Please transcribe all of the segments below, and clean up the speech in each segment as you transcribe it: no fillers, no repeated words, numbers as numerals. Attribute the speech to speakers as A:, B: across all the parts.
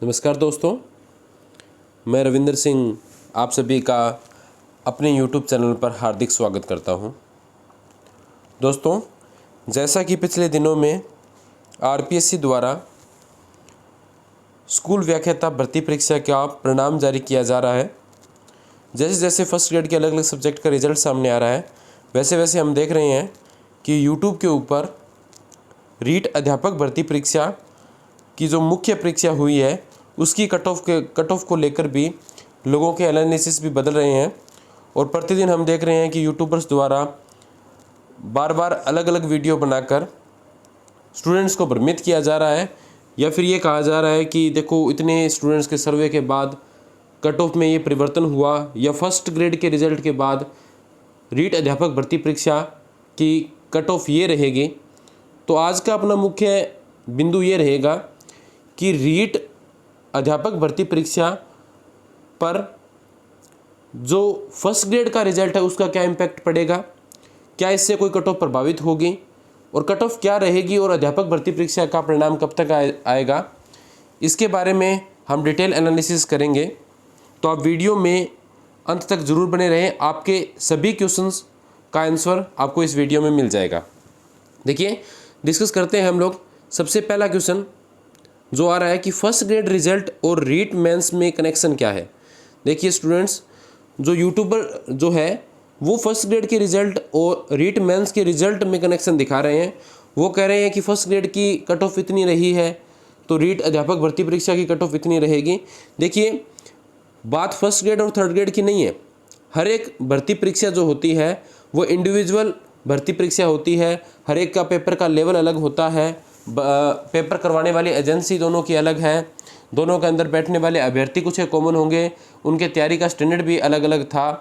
A: नमस्कार दोस्तों, मैं रविंदर सिंह आप सभी का अपने YouTube चैनल पर हार्दिक स्वागत करता हूं। दोस्तों, जैसा कि पिछले दिनों में RPSC द्वारा स्कूल व्याख्याता भर्ती परीक्षा का परिणाम जारी किया जा रहा है, जैसे जैसे फर्स्ट ग्रेड के अलग अलग सब्जेक्ट का रिजल्ट सामने आ रहा है, वैसे वैसे हम देख रहे हैं कि YouTube के ऊपर रीट अध्यापक भर्ती परीक्षा की जो मुख्य परीक्षा हुई है उसकी कट ऑफ को लेकर भी लोगों के एनालिसिस भी बदल रहे हैं। और प्रतिदिन हम देख रहे हैं कि यूट्यूबर्स द्वारा बार बार अलग अलग वीडियो बनाकर स्टूडेंट्स को भ्रमित किया जा रहा है, या फिर ये कहा जा रहा है कि देखो इतने स्टूडेंट्स के सर्वे के बाद कट ऑफ में ये परिवर्तन हुआ, या फर्स्ट ग्रेड के रिजल्ट के बाद रीट अध्यापक भर्ती परीक्षा की कट ऑफ ये रहेगी। तो आज का अपना मुख्य बिंदु ये रहेगा कि रीट अध्यापक भर्ती परीक्षा पर जो फर्स्ट ग्रेड का रिजल्ट है उसका क्या इम्पैक्ट पड़ेगा, क्या इससे कोई कट ऑफ प्रभावित होगी और कट ऑफ क्या रहेगी, और अध्यापक भर्ती परीक्षा का परिणाम कब तक आएगा, इसके बारे में हम डिटेल एनालिसिस करेंगे। तो आप वीडियो में अंत तक ज़रूर बने रहें, आपके सभी क्वेश्चंस का आंसर आपको इस वीडियो में मिल जाएगा। देखिए, डिस्कस करते हैं हम लोग। सबसे पहला क्वेश्चन जो आ रहा है कि फर्स्ट ग्रेड रिजल्ट और रीट मेंस में कनेक्शन क्या है। देखिए स्टूडेंट्स, जो यूट्यूबर जो है वो फर्स्ट ग्रेड के रिजल्ट और रीट मेंस के रिजल्ट में कनेक्शन दिखा रहे हैं। वो कह रहे हैं कि फर्स्ट ग्रेड की कट ऑफ इतनी रही है तो रीट अध्यापक भर्ती परीक्षा की कट ऑफ इतनी रहेगी। देखिए, बात फर्स्ट ग्रेड और थर्ड ग्रेड की नहीं है। हर एक भर्ती परीक्षा जो होती है वो इंडिविजुअल भर्ती परीक्षा होती है। हर एक का पेपर का लेवल अलग होता है, पेपर करवाने वाली एजेंसी दोनों की अलग है, दोनों के अंदर बैठने वाले अभ्यर्थी कुछ कॉमन होंगे, उनके तैयारी का स्टैंडर्ड भी अलग अलग था,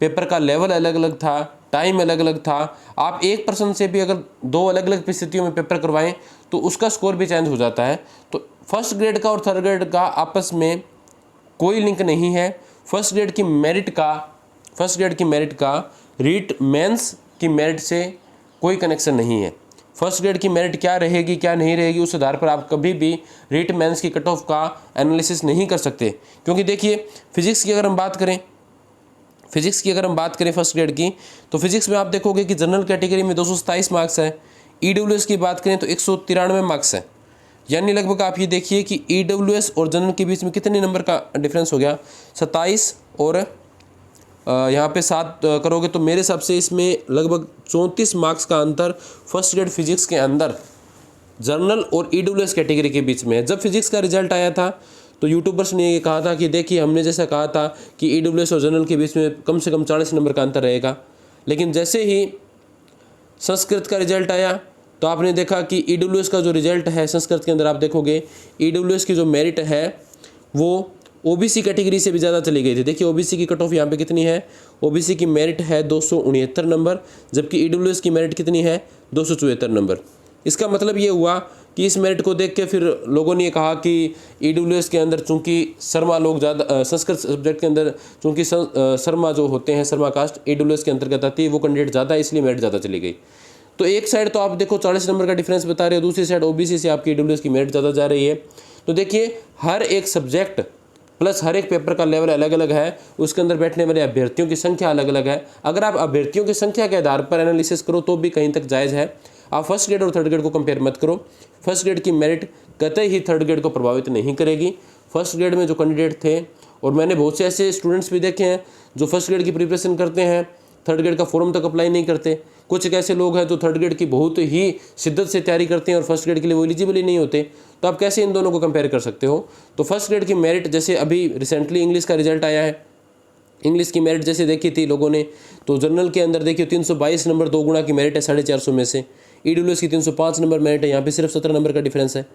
A: पेपर का लेवल अलग अलग था, टाइम अलग अलग था। आप एक पर्सन से भी अगर दो अलग अलग परिस्थितियों में पेपर करवाएं तो उसका स्कोर भी चेंज हो जाता है। तो फर्स्ट ग्रेड का और थर्ड ग्रेड का आपस में कोई लिंक नहीं है। फर्स्ट ग्रेड की मेरिट का रीट मेंस की मेरिट से कोई कनेक्शन नहीं है। फर्स्ट ग्रेड की मेरिट क्या रहेगी क्या नहीं रहेगी उस आधार पर आप कभी भी रीट मेंस की कट ऑफ का एनालिसिस नहीं कर सकते। क्योंकि देखिए, फिजिक्स की अगर हम बात करें फर्स्ट ग्रेड की, तो फिजिक्स में आप देखोगे कि जनरल कैटेगरी में 227 मार्क्स है। EWS की बात करें तो 193 मार्क्स है। यानी लगभग आप ये देखिए कि EWS और जनरल के बीच में कितने नंबर का डिफरेंस हो गया, 27 और यहाँ पे 7 करोगे तो मेरे हिसाब से इसमें लगभग 34 मार्क्स का अंतर फर्स्ट ग्रेड फिजिक्स के अंदर जर्नल और EWS कैटेगरी के बीच में है। जब फिजिक्स का रिजल्ट आया था तो यूट्यूबर्स ने ये कहा था कि देखिए, हमने जैसा कहा था कि EWS और जर्नल के बीच में कम से कम 40 नंबर का अंतर रहेगा। लेकिन जैसे ही संस्कृत का रिजल्ट आया तो आपने देखा कि EWS का जो रिजल्ट है संस्कृत के अंदर, आप देखोगे EWS की जो मेरिट है वो OBC कैटेगरी से भी ज़्यादा चली गई थी। देखिए, OBC की कट ऑफ यहाँ पे कितनी है, OBC की मेरिट है 269 नंबर, जबकि EWS की मेरिट कितनी है 274 नंबर। इसका मतलब ये हुआ कि इस मेरिट को देख के फिर लोगों ने कहा कि EWS के अंदर चूँकि शर्मा लोग ज़्यादा, संस्कृत सब्जेक्ट के अंदर चूँकि शर्मा जो होते हैं, शर्मा कास्ट EWS के अंतर्गत आती है, वो कैंडिडेट ज़्यादा, इसलिए मेरिट ज़्यादा चली गई। तो एक साइड तो आप देखो 40 नंबर का डिफरेंस बता रहे हो, दूसरी साइड OBC से आपकी EWS की मेरिट ज़्यादा जा रही है। तो देखिए, हर एक सब्जेक्ट प्लस हर एक पेपर का लेवल अलग अलग है, उसके अंदर बैठने वाले अभ्यर्थियों की संख्या अलग अलग है। अगर आप अभ्यर्थियों की संख्या के आधार पर एनालिसिस करो तो भी कहीं तक जायज़ है। आप फर्स्ट ग्रेड और थर्ड ग्रेड को कंपेयर मत करो। फर्स्ट ग्रेड की मेरिट कतई ही थर्ड ग्रेड को प्रभावित नहीं करेगी। फर्स्ट ग्रेड में जो कैंडिडेट थे, और मैंने बहुत से ऐसे स्टूडेंट्स भी देखे हैं जो फर्स्ट ग्रेड की प्रिपरेशन करते हैं, थर्ड ग्रेड का फॉर्म तक अप्लाई नहीं करते। कुछ एक ऐसे लोग हैं जो थर्ड ग्रेड की बहुत ही शिद्दत से तैयारी करते हैं और फर्स्ट ग्रेड के लिए वो एलिजिबल ही नहीं होते। तो आप कैसे इन दोनों को कंपेयर कर सकते हो। तो फर्स्ट ग्रेड की मेरिट, जैसे अभी रिसेंटली इंग्लिश का रिजल्ट आया है, इंग्लिश की मेरिट जैसे देखी थी लोगों ने, तो जनरल के अंदर देखिए 322 नंबर 2 गुना की मेरिट है 450 में से। EWS की 305 नंबर मेरिट है, यहाँ पे सिर्फ 17 नंबर का डिफरेंस है।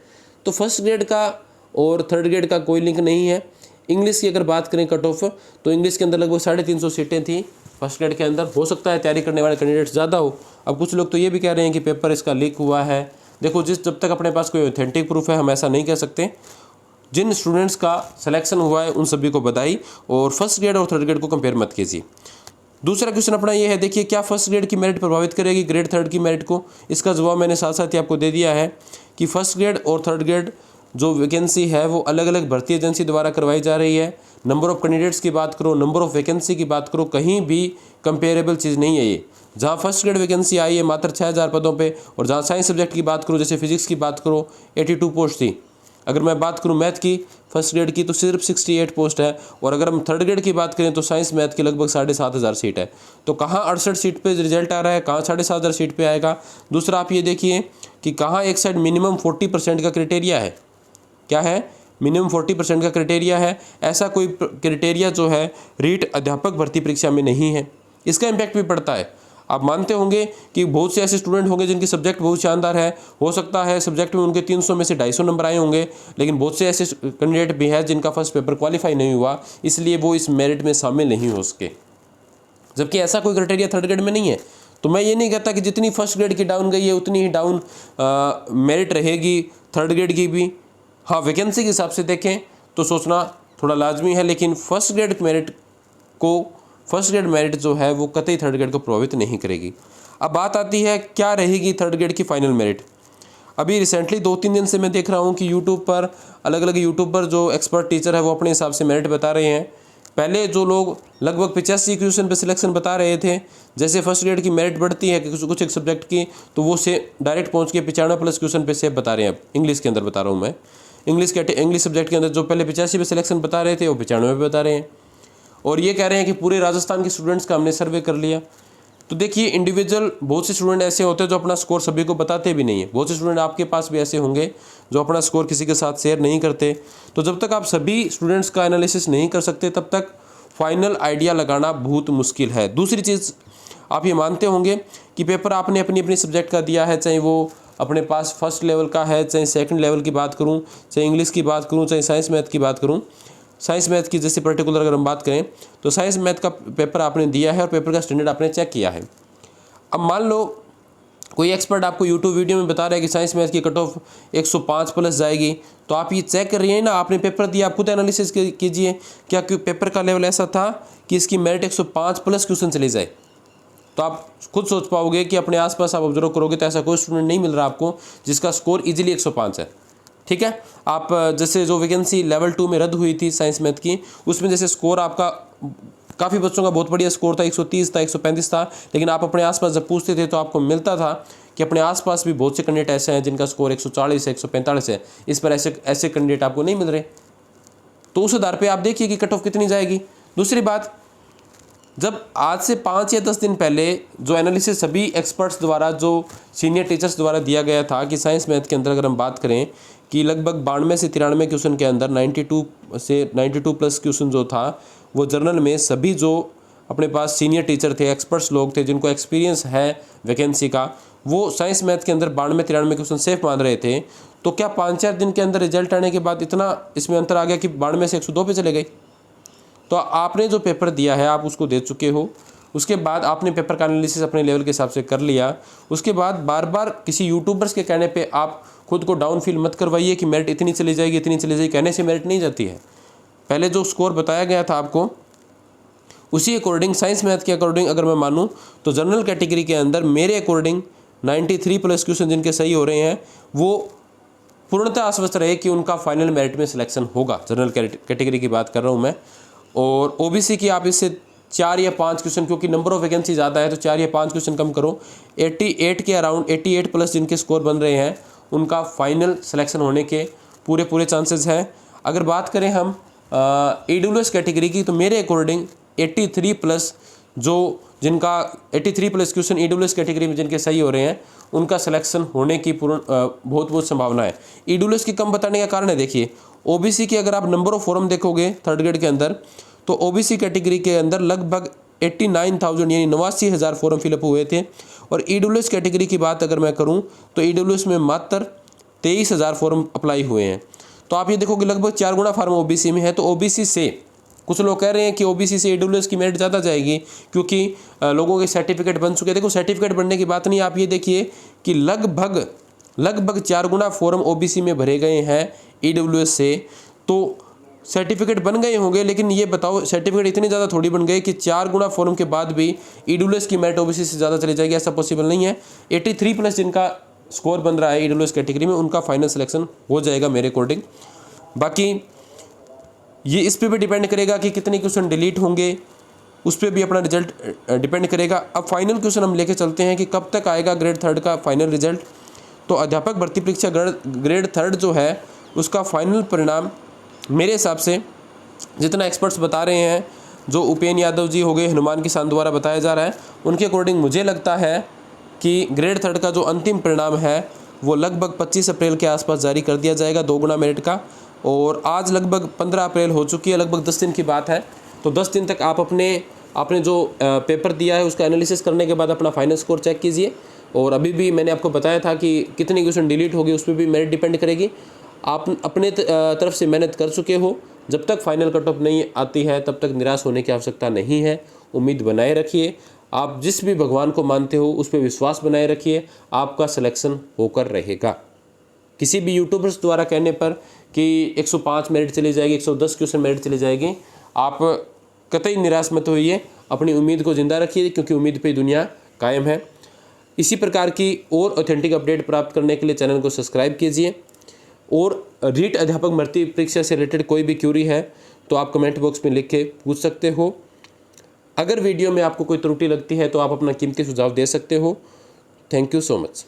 A: तो फर्स्ट ग्रेड का और थर्ड ग्रेड का कोई लिंक नहीं है। इंग्लिश की अगर बात करें कट ऑफ, तो इंग्लिश के अंदर लगभग 350 सीटें थी फर्स्ट ग्रेड के अंदर। हो सकता है तैयारी करने वाले कैंडिडेट्स ज़्यादा हो। अब कुछ लोग तो ये भी कह रहे हैं कि पेपर इसका लीक हुआ है। देखो, जब तक अपने पास कोई ऑथेंटिक प्रूफ है हम ऐसा नहीं कह सकते। जिन स्टूडेंट्स का सिलेक्शन हुआ है उन सभी को बधाई, और फर्स्ट ग्रेड और थर्ड ग्रेड को कंपेयर मत कीजिए। दूसरा क्वेश्चन अपना ये है, देखिए, क्या फर्स्ट ग्रेड की मेरिट प्रभावित करेगी ग्रेड थर्ड की मेरिट को। इसका जवाब मैंने साथ साथ ही आपको दे दिया है कि फर्स्ट ग्रेड और थर्ड ग्रेड जो वैकेंसी है वो अलग अलग भर्ती एजेंसी द्वारा करवाई जा रही है। नंबर ऑफ़ कैंडिडेट्स की बात करो, नंबर ऑफ़ वैकेंसी की बात करो, कहीं भी कंपेरेबल चीज़ नहीं है ये। जहाँ फर्स्ट ग्रेड वैकेंसी आई है मात्र 6000 पदों पे, और जहाँ साइंस सब्जेक्ट की बात करूँ, जैसे फिजिक्स की बात करो 82 पोस्ट थी। अगर मैं बात करूँ मैथ की फर्स्ट ग्रेड की तो सिर्फ 68 पोस्ट है, और अगर हम थर्ड ग्रेड की बात करें तो साइंस मैथ की लगभग 7500 सीट है। तो कहाँ 68 सीट पे रिजल्ट आ रहा है, कहाँ 7500 सीट पे आएगा। दूसरा आप ये देखिए कि कहाँ एक साइड मिनिमम 40% का क्राइटेरिया है। क्या है? मिनिमम 40% का क्राइटेरिया है। ऐसा कोई क्राइटेरिया जो है रीट अध्यापक भर्ती परीक्षा में नहीं है। इसका इम्पैक्ट भी पड़ता है। आप मानते होंगे कि बहुत से ऐसे स्टूडेंट होंगे जिनके सब्जेक्ट बहुत शानदार है, हो सकता है सब्जेक्ट में उनके 300 में से 250 नंबर आए होंगे, लेकिन बहुत से ऐसे कैंडिडेट भी हैं जिनका फर्स्ट पेपर क्वालिफाई नहीं हुआ, इसलिए वो इस मेरिट में शामिल नहीं हो सके। जबकि ऐसा कोई क्राइटेरिया थर्ड ग्रेड में नहीं है। तो मैं ये नहीं कहता कि जितनी फर्स्ट ग्रेड की डाउन गई है उतनी ही डाउन मेरिट रहेगी थर्ड ग्रेड की भी। हाँ, वैकेंसी के हिसाब से देखें तो सोचना थोड़ा लाजमी है, लेकिन फर्स्ट ग्रेड मेरिट जो है वो कतई थर्ड ग्रेड को प्रभावित नहीं करेगी। अब बात आती है क्या रहेगी थर्ड ग्रेड की फाइनल मेरिट। अभी रिसेंटली 2-3 दिन से मैं देख रहा हूँ कि यूट्यूब पर अलग अलग यूट्यूबर जो एक्सपर्ट टीचर है वो अपने हिसाब से मेरिट बता रहे हैं। पहले जो लोग लगभग 85 क्वेश्चन पे सिलेक्शन बता रहे थे, जैसे फर्स्ट ग्रेड की मेरिट बढ़ती है कि कुछ एक सब्जेक्ट की, तो वो से डायरेक्ट पहुँच के 95+ क्वेश्चन पे से बता रहे हैं। अब इंग्लिश के अंदर बता रहा हूँ मैं, इंग्लिश सब्जेक्ट के अंदर जो पहले 85 पे सिलेक्शन बता रहे थे वो 95 पे बता रहे हैं। और ये कह रहे हैं कि पूरे राजस्थान के स्टूडेंट्स का हमने सर्वे कर लिया। तो देखिए, इंडिविजुअल बहुत से स्टूडेंट ऐसे होते हैं जो अपना स्कोर सभी को बताते भी नहीं है। बहुत से स्टूडेंट आपके पास भी ऐसे होंगे जो अपना स्कोर किसी के साथ शेयर नहीं करते। तो जब तक आप सभी स्टूडेंट्स का एनालिसिस नहीं कर सकते तब तक फाइनल आइडिया लगाना बहुत मुश्किल है। दूसरी चीज़, आप ये मानते होंगे कि पेपर आपने अपनी अपनी सब्जेक्ट का दिया है, चाहे वो अपने पास फर्स्ट लेवल का है, चाहे सेकंड लेवल की बात करूं, चाहे इंग्लिश की बात करूं, चाहे साइंस मैथ की बात करूं। साइंस मैथ की जैसे पर्टिकुलर अगर हम बात करें तो साइंस मैथ का पेपर आपने दिया है और पेपर का स्टैंडर्ड आपने चेक किया है। अब मान लो कोई एक्सपर्ट आपको यूट्यूब वीडियो में बता रहा है कि साइंस मैथ की कट ऑफ 105+ जाएगी, तो आप ये चेक कर रही हैं ना, आपने पेपर दिया, आप खुद एनालिसिस कीजिए क्या पेपर का लेवल ऐसा था कि इसकी मेरिट 105+ क्वेश्चन चली जाए। तो आप खुद सोच पाओगे कि अपने आसपास आप ऑब्जर्व करोगे तो ऐसा कोई स्टूडेंट नहीं मिल रहा आपको जिसका स्कोर इजीली 105 है। ठीक है, आप जैसे जो वैकेंसी लेवल 2 में रद्द हुई थी साइंस मैथ की, उसमें जैसे स्कोर आपका काफ़ी बच्चों का बहुत बढ़िया स्कोर था, 130 था, 135 था, लेकिन आप अपने आसपास जब पूछते थे तो आपको मिलता था कि अपने आसपास भी बहुत से कैंडिडेट ऐसे हैं जिनका स्कोर 140 है, 145 है। इस पर ऐसे कैंडिडेट आपको नहीं मिल रहे। तो उस आधार पे आप देखिए कि कट ऑफ कितनी जाएगी। दूसरी बात, जब आज से 5 या 10 दिन पहले जो एनालिसिस सभी एक्सपर्ट्स द्वारा, जो सीनियर टीचर्स द्वारा दिया गया था कि साइंस मैथ के अंदर अगर हम बात करें कि लगभग 92 से 93 क्वेश्चन के अंदर 92+ क्वेश्चन जो था वो जर्नल में सभी जो अपने पास सीनियर टीचर थे, एक्सपर्ट्स लोग थे जिनको एक्सपीरियंस है वैकेंसी का, वो साइंस मैथ के अंदर 92-93 क्वेश्चन सेफ मान रहे थे। तो क्या 5-4 दिन के अंदर रिजल्ट आने के बाद इतना इसमें अंतर आ गया कि 92 से 102 पे चले गए? तो आपने जो पेपर दिया है आप उसको दे चुके हो, उसके बाद आपने पेपर का एनालिसिस अपने लेवल के हिसाब से कर लिया। उसके बाद बार बार किसी यूट्यूबर्स के कहने पे आप खुद को डाउन फील मत करवाइए कि मेरिट इतनी चली जाएगी, इतनी चली जाएगी। कहने से मेरिट नहीं जाती है। पहले जो स्कोर बताया गया था आपको, उसी अकॉर्डिंग साइंस मैथ के अकॉर्डिंग अगर मैं मानूँ तो जनरल कैटेगरी के अंदर मेरे अकॉर्डिंग 93+ क्वेश्चन जिनके सही हो रहे हैं वो पूर्णतः आश्वस्त रहे कि उनका फाइनल मेरिट में सिलेक्शन होगा। जनरल कैटेगरी की बात कर रहा हूँ मैं। और ओबीसी की आप इससे 4 या 5 क्वेश्चन, क्योंकि नंबर ऑफ वैकेंसी ज़्यादा है तो 4 या 5 क्वेश्चन कम करो, 88 के अराउंड 88+ जिनके स्कोर बन रहे हैं उनका फाइनल सिलेक्शन होने के पूरे चांसेस हैं। अगर बात करें हम EWS कैटेगरी की, तो मेरे अकॉर्डिंग 83+ जो जिनका 83+ क्वेश्चन EWS कैटेगरी में जिनके सही हो रहे हैं उनका सिलेक्शन होने की बहुत संभावना है। EWS की कम बताने का कारण है, देखिए ओबीसी की अगर आप नंबर ऑफ फॉर्म देखोगे थर्ड ग्रेड के अंदर, तो ओबीसी कैटेगरी के अंदर लगभग 89,000 यानी 89,000 फॉर्म फिलअप हुए थे। और EWS कैटेगरी की बात अगर मैं करूं तो EWS में मात्र 23,000 फॉर्म अप्लाई हुए हैं। तो आप ये देखोगे लगभग 4 गुना फॉर्म ओबीसी में है। तो ओबीसी से कुछ लोग कह रहे हैं कि ओबीसी से EWS की मेरिट ज़्यादा जाएगी क्योंकि लोगों के सर्टिफिकेट बन चुके हैं। देखो, सर्टिफिकेट बनने की बात नहीं, आप ये देखिए कि लगभग 4 गुना फॉर्म ओबीसी में भरे गए हैं EWS से। तो सर्टिफिकेट बन गए होंगे, लेकिन ये बताओ सर्टिफिकेट इतने ज़्यादा थोड़ी बन गए कि 4 गुना फॉर्म के बाद भी EWS की मेरिट ओबीसी से ज़्यादा चली जाएगी, ऐसा पॉसिबल नहीं है। 83+ जिनका स्कोर बन रहा है EWS कैटेगरी में, उनका फाइनल सिलेक्शन हो जाएगा मेरे अकॉर्डिंग। बाकी ये इस पे भी डिपेंड करेगा कि कितने क्वेश्चन डिलीट होंगे, उस पर भी अपना रिजल्ट डिपेंड करेगा। अब फाइनल क्वेश्चन हम लेके चलते हैं कि कब तक आएगा ग्रेड 3 का फाइनल रिजल्ट। तो अध्यापक भर्ती परीक्षा ग्रेड 3 जो है उसका फाइनल परिणाम मेरे हिसाब से जितना एक्सपर्ट्स बता रहे हैं, जो उपेन यादव जी हो गए, हनुमान किसान द्वारा बताया जा रहा है, उनके अकॉर्डिंग मुझे लगता है कि ग्रेड 3 का जो अंतिम परिणाम है वो लगभग 25 अप्रैल के आसपास जारी कर दिया जाएगा 2 गुना मेरिट का। और आज लगभग 15 अप्रैल हो चुकी है, लगभग 10 दिन की बात है। तो 10 दिन तक आप आपने जो पेपर दिया है उसका एनालिसिस करने के बाद अपना फाइनल स्कोर चेक कीजिए। और अभी भी मैंने आपको बताया था कि कितनी क्वेश्चन डिलीट होगी उस पर भी मेरिट डिपेंड करेगी। आप अपने तरफ से मेहनत कर चुके हो, जब तक फाइनल कट ऑफ नहीं आती है तब तक निराश होने की आवश्यकता नहीं है। उम्मीद बनाए रखिए, आप जिस भी भगवान को मानते हो उस पर विश्वास बनाए रखिए, आपका सिलेक्शन होकर रहेगा। किसी भी यूट्यूबर्स द्वारा कहने पर कि 105 मेरिट चली जाएगी, 110 क्वेश्चन मेरिट चली जाएगी, आप कतई निराश मत होइए, अपनी उम्मीद को ज़िंदा रखिए, क्योंकि उम्मीद पे दुनिया कायम है। इसी प्रकार की और ऑथेंटिक अपडेट प्राप्त करने के लिए चैनल को सब्सक्राइब कीजिए। और रीट अध्यापक भर्ती परीक्षा से रिलेटेड कोई भी क्यूरी है तो आप कमेंट बॉक्स में लिख के पूछ सकते हो। अगर वीडियो में आपको कोई त्रुटि लगती है तो आप अपना कीमती सुझाव दे सकते हो। Thank you so much.